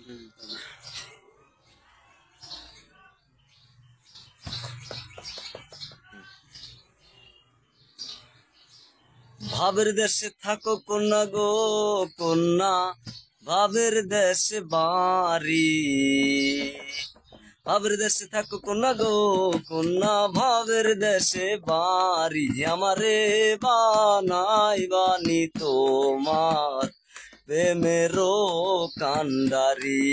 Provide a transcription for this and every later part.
ভাবের দেশে থাকো কন্যা গো কন্যা, ভাবের দেশে বাড়ি। ভাবের দেশে থাকো কন্যা গো কন্যা, ভাবের দেশে বাড়ি। আমারে বানাই বানি তোমার প্রেমেরও কান্ডারি।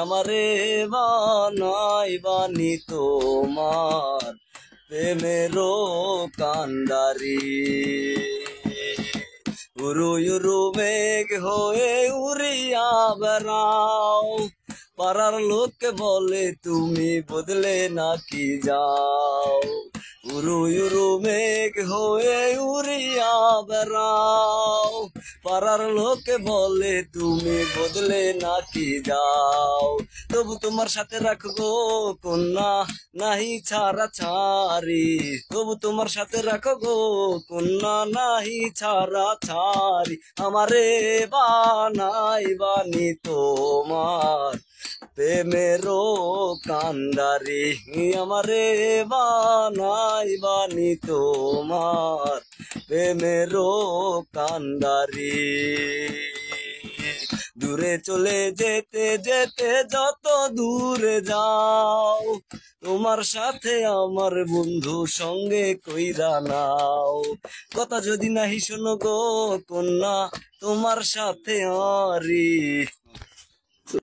আমারে বানাই বানি তোমার প্রেমেরও কান্ডারি। উরু উরু মেঘ হয়ে উড়িয়া বেড়াও, পাড়ার লোককে বলে তুমি বদলে নাকি যাও। উরু উরু মেঘ হয়ে উড়িয়া বেড়াও, পাড়ার লোকে বলে তুমি বদলে নাকি যাও। তবু তোমার সাথে রাখবো কন্যা নাহি ছাড়া ছাড়ি। তবু তোমার সাথে রাখো গো কন্যা নাহি ছাড়া ছাড়ি। আমারে বানাই বানি তোমার প্রেমেরও কান্ডারি। আমারে বানাই বানি তোমার প্রেমেরও কান্ডারি। দূরে চলে যেতে যেতে যত দূরে যাও, তোমার সাথে আমার বন্ধু সঙ্গে কইরা নাও। কথা যদি নাহি শোনো গো কন্যা তোমার সাথে আরি।